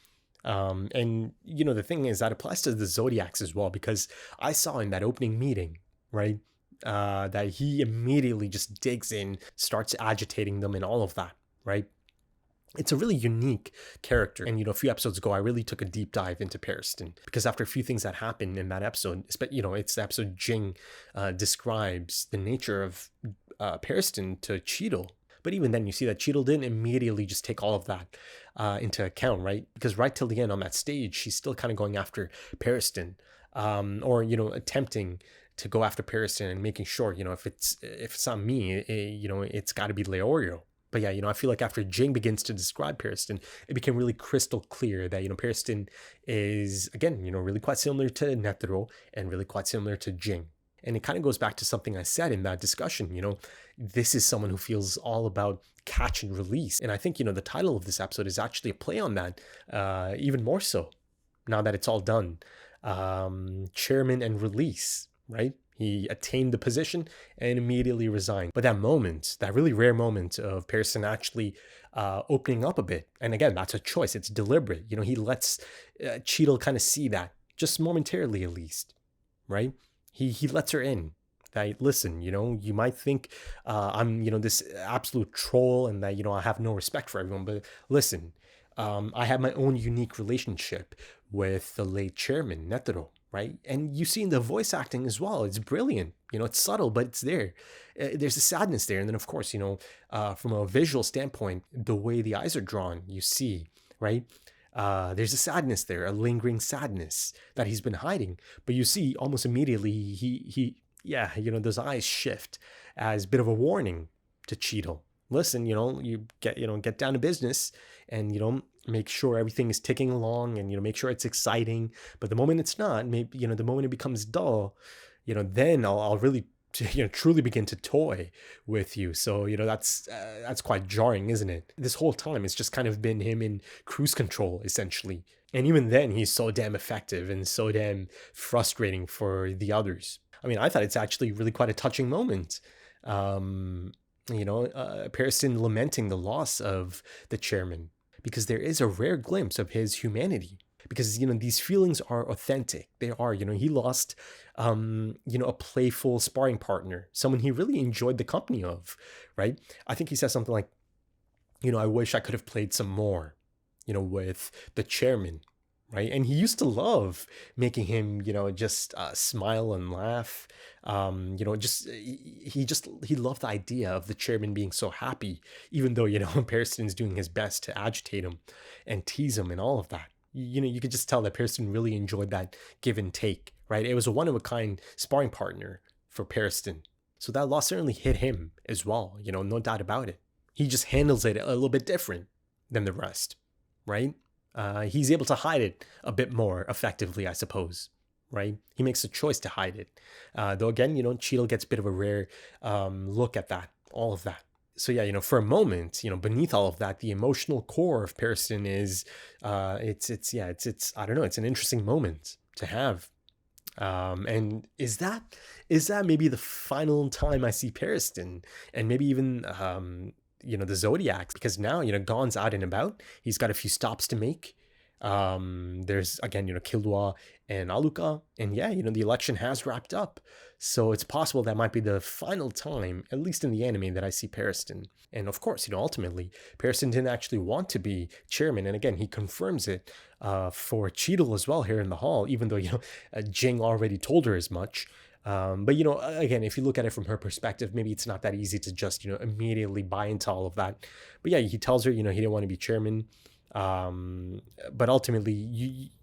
And, you know, the thing is that applies to the Zodiacs as well, because I saw in that opening meeting, right, that he immediately just digs in, starts agitating them and all of that, right? It's a really unique character. And, you know, a few episodes ago, I really took a deep dive into Periston, because after a few things that happened in that episode, you know, it's the episode Jing describes the nature of Periston to Cheadle. But even then, you see that Cheadle didn't immediately just take all of that into account, right? Because right till the end on that stage, she's still kind of going after Periston, or, you know, attempting to go after Periston and making sure, you know, if it's not me, you know, it's got to be Leorio. But yeah, you know, I feel like after Jing begins to describe Periston, it became really crystal clear that, you know, Periston is, again, you know, really quite similar to Nethero and really quite similar to Jing. And it kind of goes back to something I said in that discussion, you know, this is someone who feels all about catch and release. And I think, you know, the title of this episode is actually a play on that, even more so now that it's all done. Chairman and release, right? He attained the position and immediately resigned. But that moment, that really rare moment of Periston actually opening up a bit. And again, that's a choice. It's deliberate. You know, he lets Cheadle kind of see that, just momentarily at least, right? He lets her in. That, listen, you know, you might think I'm, you know, this absolute troll and that, you know, I have no respect for everyone. But listen, I have my own unique relationship with the late chairman, Nethero, right? And you see in the voice acting as well, it's brilliant. It's subtle, but it's there. There's a sadness there. And then, of course, from a visual standpoint, the way the eyes are drawn, you see, right? There's a sadness there, a lingering sadness that he's been hiding. But you see almost immediately, those eyes shift as a bit of a warning to Cheadle. Listen, you get down to business and, make sure everything is ticking along and, make sure it's exciting. But the moment it's not, maybe, the moment it becomes dull, then I'll really, truly begin to toy with you. So, that's quite jarring, isn't it? This whole time, it's just kind of been him in cruise control, essentially. And even then, he's so damn effective and so damn frustrating for the others. I mean, I thought it's actually really quite a touching moment. Pearson lamenting the loss of the chairman, because there is a rare glimpse of his humanity, because these feelings are authentic. They are. He lost a playful sparring partner, someone he really enjoyed the company of, right? I think he says something like, I wish I could have played some more with the chairman, right? And he used to love making him just smile and laugh. He loved the idea of the chairman being so happy, even though Pearson's doing his best to agitate him and tease him and all of that. You could just tell that Pearson really enjoyed that give and take, right? It was a one-of-a-kind sparring partner for Pearson. So that loss certainly hit him as well, no doubt about it. He just handles it a little bit different than the rest, right? He's able to hide it a bit more effectively, I suppose, right? He makes a choice to hide it. Though again, Cheadle gets a bit of a rare look at that, all of that. So yeah, for a moment, beneath all of that, the emotional core of Pearson is, it's I don't know, it's an interesting moment to have. And is that maybe the final time I see Pearson, and maybe even, the Zodiacs, because now, Gon's out and about. He's got a few stops to make. There's again, Killua and Aluka, and yeah, the election has wrapped up. So it's possible that might be the final time, at least in the anime, that I see Pearson. And of course, ultimately, Pearson didn't actually want to be chairman. And again, he confirms it for Cheadle as well here in the hall, even though, Jing already told her as much. But, again, if you look at it from her perspective, maybe it's not that easy to just, immediately buy into all of that. But yeah, he tells her, he didn't want to be chairman. But ultimately,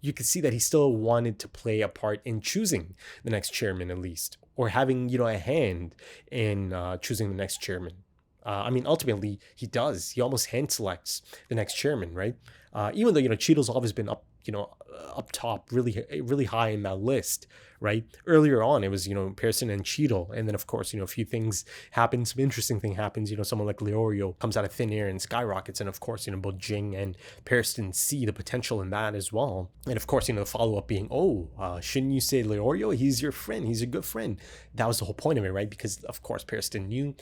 you could see that he still wanted to play a part in choosing the next chairman, at least, or having, a hand in choosing the next chairman. Ultimately, he does. He almost hand selects the next chairman, right? Even though, Cheadle's always been up top, really high in that list, right? Earlier on, it was, Pearson and Cheadle. And then, of course, a few things happen. Some interesting thing happens. Someone like Leorio comes out of thin air and skyrockets. And, of course, both Jing and Pearson see the potential in that as well. And, of course, the follow-up being, shouldn't you say Leorio? He's your friend. He's a good friend. That was the whole point of it, right? Because, of course, Pearson knew.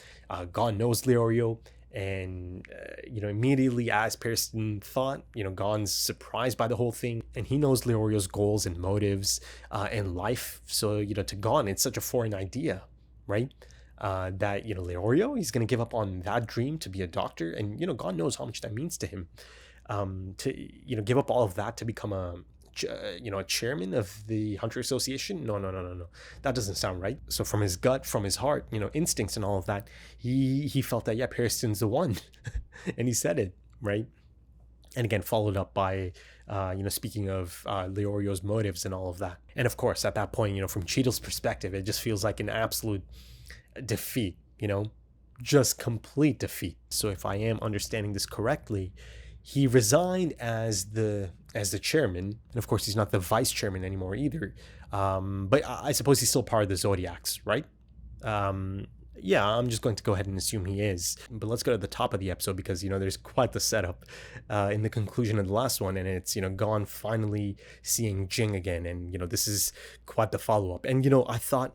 Gon knows Leorio. And, immediately as Pearson thought, Gon's surprised by the whole thing. And he knows Leorio's goals and motives in life. So, to Gon, it's such a foreign idea, right? That, Leorio, he's going to give up on that dream to be a doctor. And, Gon knows how much that means to him. To, give up all of that to become a chairman of the Hunter Association. No. That doesn't sound right. So from his gut, from his heart, instincts and all of that, he felt that, yeah, Pearson's the one. And he said it, right? And again, followed up by, speaking of Leorio's motives and all of that. And of course, at that point, from Cheadle's perspective, it just feels like an absolute defeat, just complete defeat. So if I am understanding this correctly, he resigned as the chairman, and of course he's not the vice chairman anymore either. But I suppose he's still part of the Zodiacs, right? Yeah, I'm just going to go ahead and assume he is. But let's go to the top of the episode, because there's quite the setup in the conclusion of the last one, and it's Gon finally seeing Jing again, and this is quite the follow-up. And I thought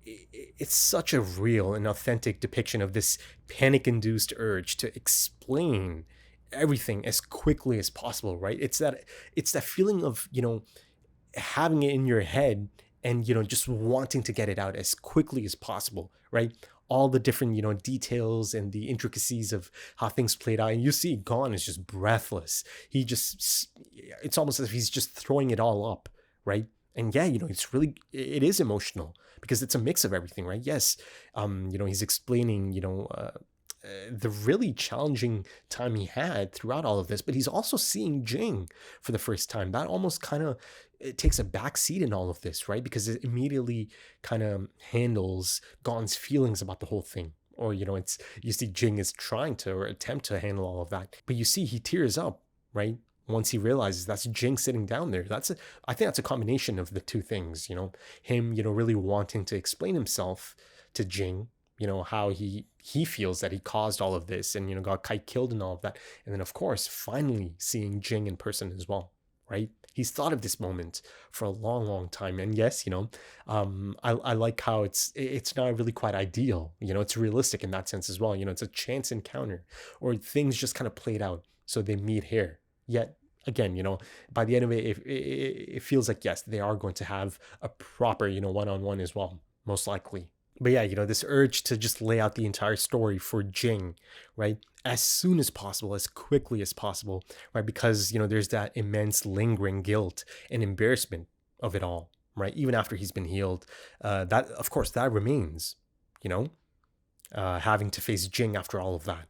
it's such a real and authentic depiction of this panic-induced urge to explain everything as quickly as possible, right? It's that feeling of having it in your head and just wanting to get it out as quickly as possible, right? All the different details and the intricacies of how things played out, and you see Gon is just breathless. It's almost as if he's just throwing it all up, right? And yeah, it is emotional because it's a mix of everything, right? Yes, he's explaining, the really challenging time he had throughout all of this, but he's also seeing Jing for the first time. That almost kind of it takes a back seat in all of this, right? Because it immediately kind of handles Gon's feelings about the whole thing. Or, it's you see Jing is trying to or attempt to handle all of that. But you see he tears up, right? Once he realizes that's Jing sitting down there. I think that's a combination of the two things, him, really wanting to explain himself to Jing, how he feels that he caused all of this and, got Kite killed and all of that. And then, of course, finally seeing Jing in person as well, right? He's thought of this moment for a long, long time. And yes, I like how it's not really quite ideal. It's realistic in that sense as well. It's a chance encounter or things just kind of played out. So they meet here. Yet again, by the end of it, it feels like, yes, they are going to have a proper, one-on-one as well, most likely. But yeah, this urge to just lay out the entire story for Jing, right? As soon as possible, as quickly as possible, right? Because, there's that immense lingering guilt and embarrassment of it all, right? Even after he's been healed, that, of course, that remains, having to face Jing after all of that.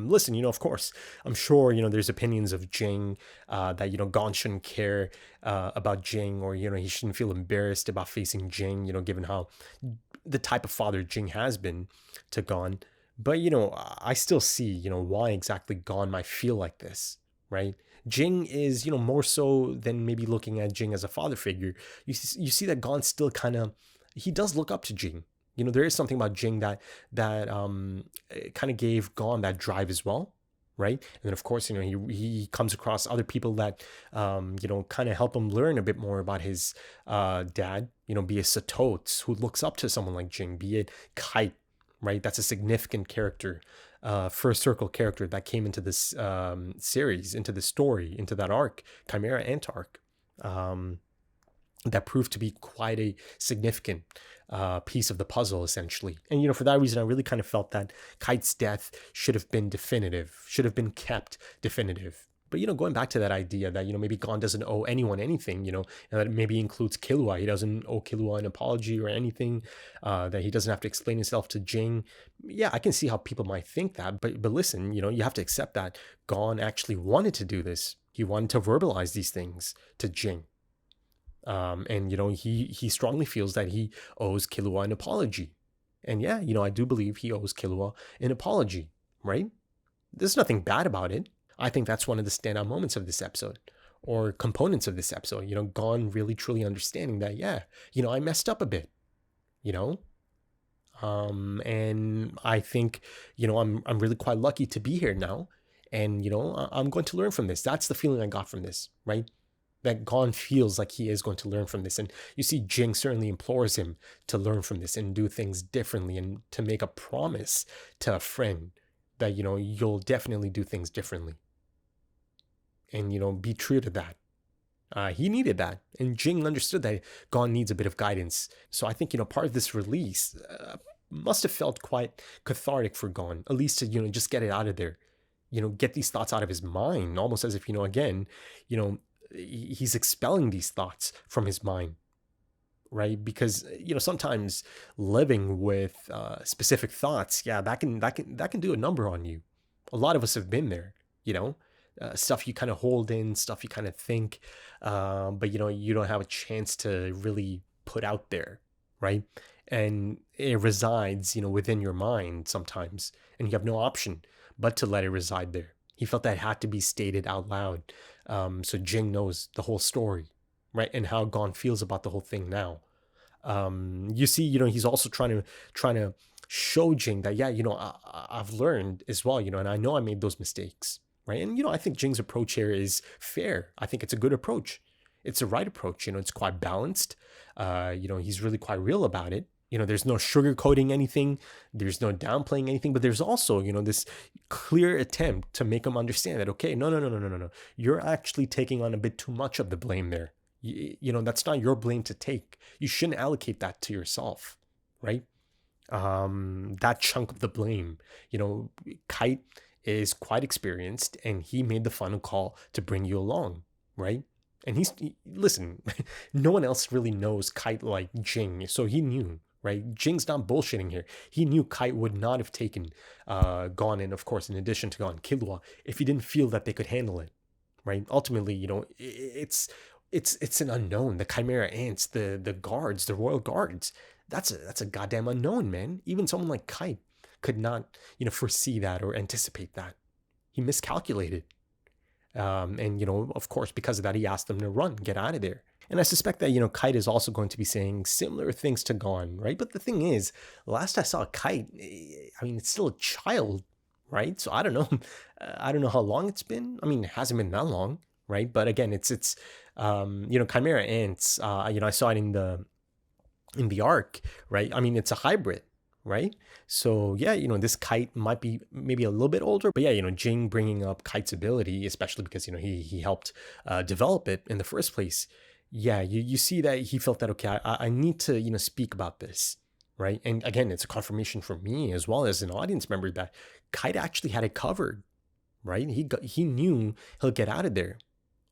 Listen, of course, I'm sure, there's opinions of Jing that, Gon shouldn't care about Jing or, he shouldn't feel embarrassed about facing Jing, given how the type of father Jing has been to Gon. But, I still see, why exactly Gon might feel like this, right? Jing is, more so than maybe looking at Jing as a father figure. You see that Gon still he does look up to Jing. There is something about Jing that kind of gave Gon that drive as well, right? And then of course, he comes across other people that kind of help him learn a bit more about his dad. Be it Satotes, who looks up to someone like Jing, be it Kite, right? That's a significant character, first circle character that came into this series, into this story, into that arc, Chimera Ant arc. That proved to be quite a significant piece of the puzzle, essentially. And, for that reason, I really kind of felt that Kite's death should have been definitive, should have been kept definitive. But, going back to that idea that, maybe Gon doesn't owe anyone anything, and that maybe includes Killua. He doesn't owe Killua an apology or anything, that he doesn't have to explain himself to Jing. Yeah, I can see how people might think that. But listen, you have to accept that Gon actually wanted to do this. He wanted to verbalize these things to Jing. And he strongly feels that he owes Killua an apology. And yeah, I do believe he owes Killua an apology, right? There's nothing bad about it. I think that's one of the standout moments of this episode, or components of this episode. Gon really truly understanding that, yeah, I messed up a bit, and I think, I'm really quite lucky to be here now, and I'm going to learn from this. That's the feeling I got from this, right? That Gon feels like he is going to learn from this. And you see Jing certainly implores him to learn from this and do things differently and to make a promise to a friend that, you'll definitely do things differently. And, be true to that. He needed that. And Jing understood that Gon needs a bit of guidance. So I think, part of this release must have felt quite cathartic for Gon, at least to, just get it out of there. Get these thoughts out of his mind, almost as if, again, he's expelling these thoughts from his mind, right? Because sometimes living with specific thoughts, yeah, that can do a number on you. A lot of us have been there, stuff you kind of hold in, stuff you kind of think, but you don't have a chance to really put out there, right? And it resides, within your mind sometimes, and you have no option but to let it reside there. He felt that it had to be stated out loud. So Jing knows the whole story, right? And how Gon feels about the whole thing now. You see, he's also trying to show Jing that, yeah, I've learned as well, and I know I made those mistakes, right? And, I think Jing's approach here is fair. I think it's a good approach. It's the right approach, it's quite balanced. He's really quite real about it. There's no sugarcoating anything. There's no downplaying anything, but there's also, this clear attempt to make him understand that, okay, no. You're actually taking on a bit too much of the blame there. That's not your blame to take. You shouldn't allocate that to yourself, right? That chunk of the blame, Kite is quite experienced and he made the final call to bring you along, right? And listen, no one else really knows Kite like Jing, so he knew, right? Jing's not bullshitting here. He knew Kite would not have taken Gon, and of course, in addition to Gon, Killua, if he didn't feel that they could handle it, right? Ultimately, it's an unknown. The Chimera Ants, the guards, the royal guards. That's a goddamn unknown, man. Even someone like Kite could not, foresee that or anticipate that. He miscalculated. And, of course, because of that, he asked them to run, get out of there. And I suspect that, Kite is also going to be saying similar things to Gon, right? But the thing is, last I saw Kite, I mean, it's still a child, right? So I don't know. I don't know how long it's been. I mean, it hasn't been that long, right? But again, it's Chimera Ants, I saw it in the arc, right? I mean, it's a hybrid, right? So yeah, this Kite might be maybe a little bit older, but yeah, Jing bringing up Kite's ability, especially because he helped develop it in the first place. Yeah, you see that he felt that, okay, I need to speak about this, right? And again, it's a confirmation for me as well as an audience member that Kite actually had it covered, right? He knew he'll get out of there,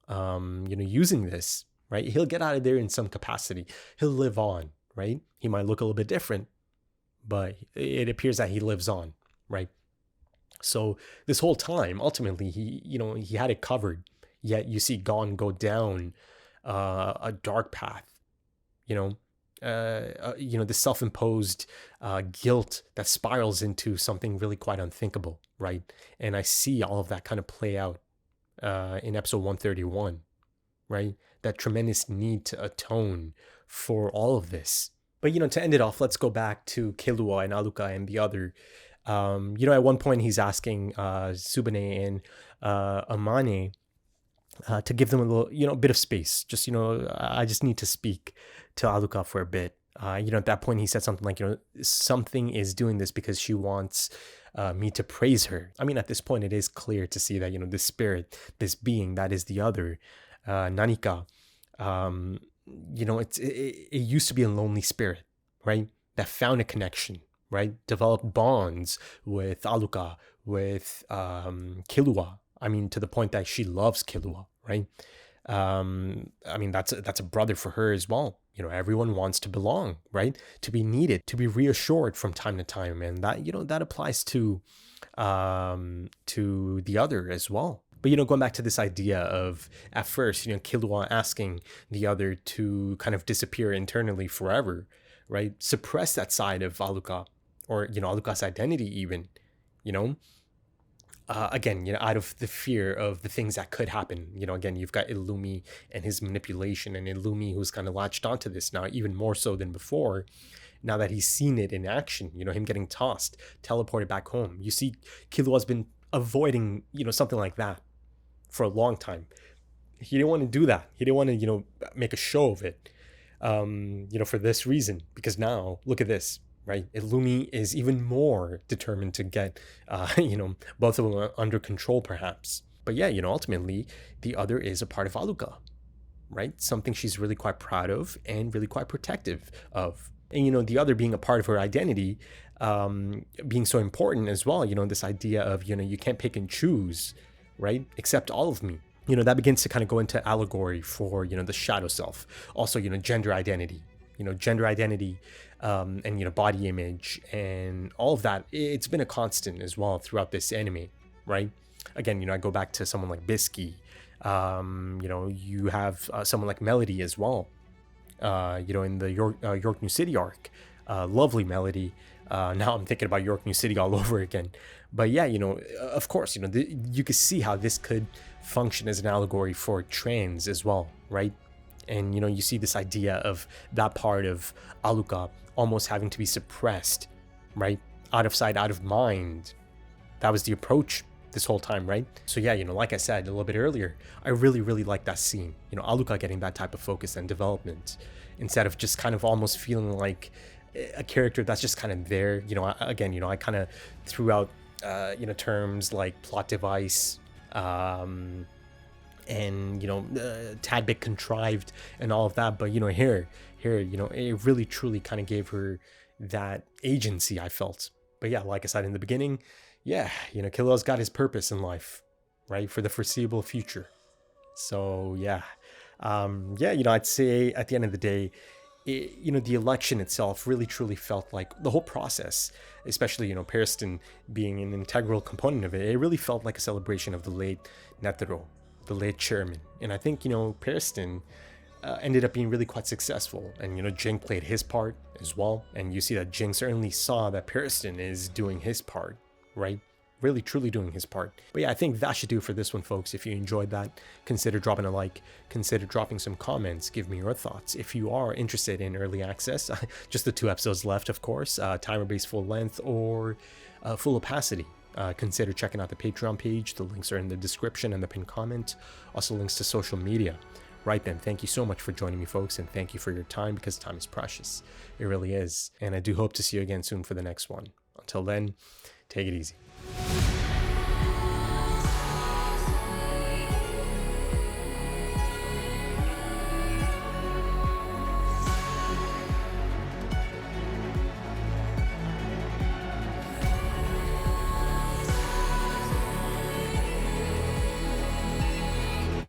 using this, right? He'll get out of there in some capacity. He'll live on, right? He might look a little bit different, but it appears that he lives on, right? So this whole time, ultimately, he had it covered. Yet you see Gon go down a dark path, the self-imposed guilt that spirals into something really quite unthinkable, right? And I see all of that kind of play out in episode 131, right? That tremendous need to atone for all of this. But, to end it off, let's go back to Killua and Aluka and the other. At one point he's asking Subane and Amane to give them a little, bit of space. Just, I just need to speak to Aluka for a bit. At that point he said something like, something is doing this because she wants me to praise her. I mean, at this point it is clear to see that, this spirit, this being that is the other, Nanika, it used to be a lonely spirit, right? That found a connection, right? Developed bonds with Aluka, with Killua. I mean, to the point that she loves Killua, right? I mean, that's a brother for her as well. Everyone wants to belong, right? To be needed, to be reassured from time to time, and that that applies to the other as well. But, going back to this idea of, at first, Killua asking the other to kind of disappear internally forever, right? Suppress that side of Aluka, or, Aluka's identity even, again, out of the fear of the things that could happen. Again, you've got Illumi and his manipulation, and Illumi who's kind of latched onto this now, even more so than before, now that he's seen it in action, him getting tossed, teleported back home. You see, Killua's been avoiding, something like that for a long time. He didn't want to do that. He didn't want to, make a show of it, for this reason. Because now, look at this, right? Illumi is even more determined to get, both of them under control, perhaps. But yeah, ultimately, the other is a part of Aluka, right? Something she's really quite proud of and really quite protective of. And, the other being a part of her identity, being so important as well, this idea of, you can't pick and choose, right? Accept all of me. That begins to kind of go into allegory for, the shadow self. Also, gender identity, and, body image and all of that. It's been a constant as well throughout this anime, right? Again, I go back to someone like Bisky. You have someone like Melody as well, in the York New City arc. Lovely Melody. Now I'm thinking about York New City all over again. But yeah, of course, you can see how this could function as an allegory for trans as well, right? And, you see this idea of that part of Aluka almost having to be suppressed, right? Out of sight, out of mind. That was the approach this whole time, right? So yeah, like I said a little bit earlier, I really, really like that scene. Aluka getting that type of focus and development instead of just kind of almost feeling like a character that's just kind of there. I kind of threw out, terms like plot device, and, tad bit contrived and all of that. But, here, it really truly kind of gave her that agency, I felt. But yeah, like I said in the beginning, yeah, Killua's got his purpose in life, right? For the foreseeable future. So yeah, Yeah, I'd say at the end of the day, the election itself really truly felt like the whole process, especially, Pearson being an integral component of it, it really felt like a celebration of the late Netero, the late chairman. And I think, Pearson ended up being really quite successful. And, Jing played his part as well. And you see that Jing certainly saw that Pearson is doing his part, right? Really truly doing his part. But yeah, I think that should do it for this one, folks. If you enjoyed that, consider dropping a like, consider dropping some comments, give me your thoughts. If you are interested in early access, just the 2 episodes left, of course, timer-based full length or full opacity, consider checking out the Patreon page. The links are in the description and the pinned comment. Also links to social media. Right then, thank you so much for joining me, folks, and thank you for your time, because time is precious. It really is. And I do hope to see you again soon for the next one. Until then, take it easy.